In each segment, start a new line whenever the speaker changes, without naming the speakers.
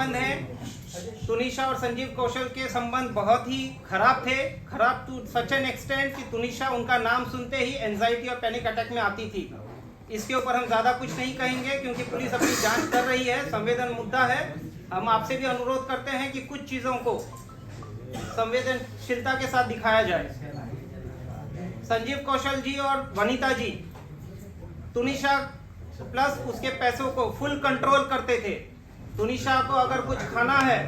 संबंध हैं, तुनिशा और संजीव कौशल के संबंध बहुत ही खराब थे, खराब टू सच एन एक्सटेंट कि तुनिशा उनका नाम सुनते ही एंजाइटी और पैनिक अटैक में आती थी। इसके ऊपर हम ज़्यादा कुछ नहीं कहेंगे क्योंकि पुलिस अपनी जांच कर रही है, संवेदन मुद्दा है। हम आपसे भी अनुरोध करते हैं कि कुछ चीज़ों को संवेदनशीलता के साथ दिखाया जाए। संजीव कौशल जी और वनीता जी तुनिशा प्लस उसके पैसों को फुल कंट्रोल करते थे। तुनिशा को अगर कुछ खाना है,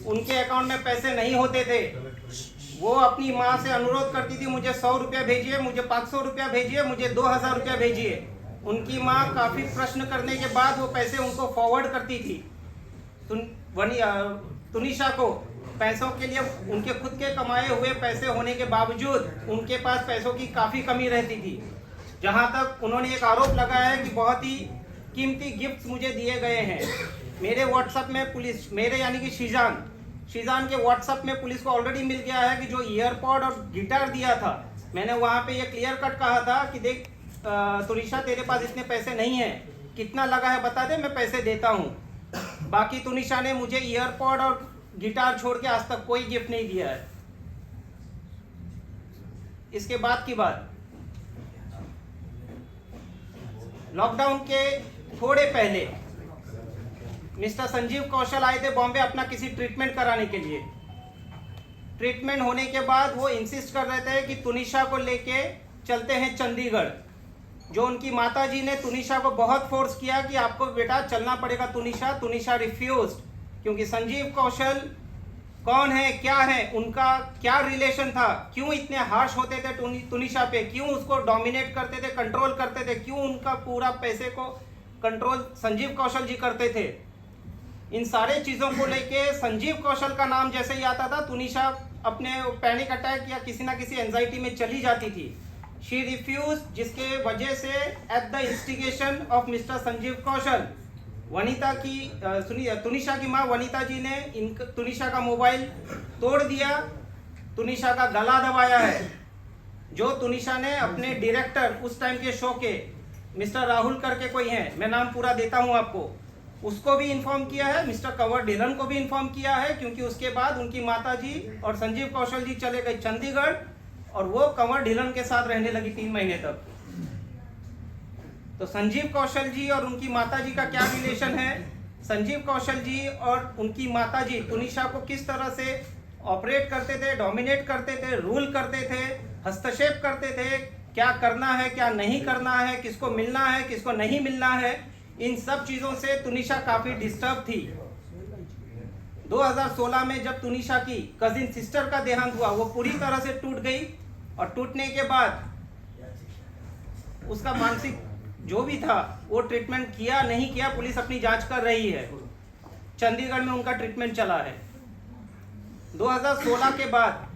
उनके अकाउंट में पैसे नहीं होते थे, वो अपनी माँ से अनुरोध करती थी, मुझे 100 रुपया भेजिए, मुझे 500 रुपया भेजिए, मुझे 2000 रुपया भेजिए। उनकी माँ काफ़ी प्रश्न करने के बाद वो पैसे उनको फॉरवर्ड करती थी। तुनिशा को पैसों के लिए उनके खुद के कमाए हुए पैसे होने के बावजूद उनके पास पैसों की काफ़ी कमी रहती थी। जहाँ तक उन्होंने एक आरोप लगाया है कि बहुत ही कीमती गिफ्ट्स मुझे दिए गए हैं। मेरे व्हाट्सएप में पुलिस, मेरे यानी कि शीजान के व्हाट्सएप में पुलिस को ऑलरेडी मिल गया है कि जो ईयरपॉड और गिटार दिया था, मैंने वहाँ पे ये क्लियर कट कहा था कि देख तुनिशा तेरे पास इतने पैसे नहीं हैं, कितना लगा है बता दे, मैं पैसे देता हूँ। बाकी तुनिशा ने मुझे ईयरपॉड और गिटार छोड़ के आज तक कोई गिफ्ट नहीं दिया है। इसके बाद की बात, लॉकडाउन के थोड़े पहले मिस्टर संजीव कौशल आए थे बॉम्बे अपना किसी ट्रीटमेंट कराने के लिए। ट्रीटमेंट होने के बाद वो इंसिस्ट कर रहे थे कि तुनिशा को लेके चलते हैं चंडीगढ़। जो उनकी माताजी ने तुनिशा को बहुत फोर्स किया कि आपको बेटा चलना पड़ेगा तुनिशा रिफ्यूज्ड, क्योंकि संजीव कौशल कौन है, क्या है, उनका क्या रिलेशन था, क्यों इतने हार्श होते थे तुनिशा पे, क्यों उसको डोमिनेट करते थे, कंट्रोल करते थे, क्यों उनका पूरा पैसे को कंट्रोल संजीव कौशल जी करते थे। इन सारे चीज़ों को लेके संजीव कौशल का नाम जैसे ही आता था, तुनिशा अपने पैनिक अटैक या किसी ना किसी एंजाइटी में चली जाती थी। शी रिफ्यूज, जिसके वजह से at the instigation of mister Sanjeev Kaushal, Tunisha की माँ वनीता जी ने तुनिशा का मोबाइल तोड़ दिया, तुनिशा का गला दबाया है। जो तुनिशा ने अपने डायरेक्टर उस टाइम के शो के मिस्टर राहुल करके कोई हैं, मैं नाम पूरा देता हूं आपको, उसको भी इन्फॉर्म किया है, मिस्टर कंवर ढिल्लन को भी इन्फॉर्म किया है, क्योंकि उसके बाद उनकी माता जी और संजीव कौशल जी चले गए चंडीगढ़ और वो कंवर ढिल्लन के साथ रहने लगी 3 महीने तक। तो संजीव कौशल जी और उनकी माताजी का क्या रिलेशन है, संजीव कौशल जी और उनकी माताजी तुनिशा को किस तरह से ऑपरेट करते थे, डोमिनेट करते थे, रूल करते थे, हस्तक्षेप करते थे, क्या करना है क्या नहीं करना है, किसको मिलना है किसको नहीं मिलना है, इन सब चीज़ों से तुनिशा काफ़ी डिस्टर्ब थी। 2016 में जब तुनिशा की कजिन सिस्टर का देहांत हुआ, वो पूरी तरह से टूट गई और टूटने के बाद उसका मानसिक जो भी था वो ट्रीटमेंट किया नहीं किया, पुलिस अपनी जांच कर रही है। चंडीगढ़ में उनका ट्रीटमेंट चला है। 2016 के बाद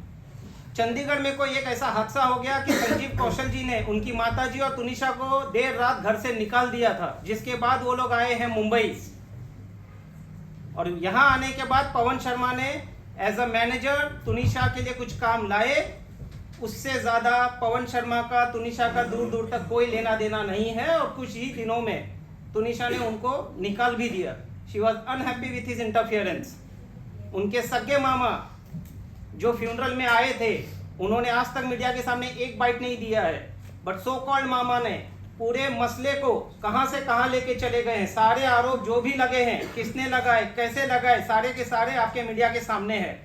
चंडीगढ़ में कोई एक ऐसा हादसा हो गया कि संजीव कौशल जी ने उनकी माताजी और तुनिशा को देर रात घर से निकाल दिया था, जिसके बाद वो लोग आए हैं मुंबई। और यहाँ आने के बाद पवन शर्मा ने एज अ मैनेजर तुनिशा के लिए कुछ काम लाए। उससे ज़्यादा पवन शर्मा का तुनिशा का दूर दूर तक कोई लेना देना नहीं है और कुछ ही दिनों में तुनिशा ने उनको निकाल भी दिया। She was unhappy with his interference. उनके सगे मामा जो फ्यूनरल में आए थे, उन्होंने आज तक मीडिया के सामने एक बाइट नहीं दिया है, बट सो कॉल्ड मामा ने पूरे मसले को कहां से कहां लेके चले गए हैं। सारे आरोप जो भी लगे हैं, किसने लगाए, कैसे लगाए, सारे के सारे आपके मीडिया के सामने हैं।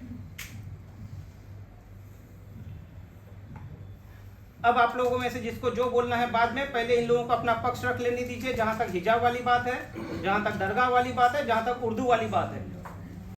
अब आप लोगों में से जिसको जो बोलना है बाद में, पहले इन लोगों को अपना पक्ष रख लेने दीजिए। जहां तक हिजाब वाली बात है, जहां तक दरगाह वाली बात है, जहां तक उर्दू वाली बात है।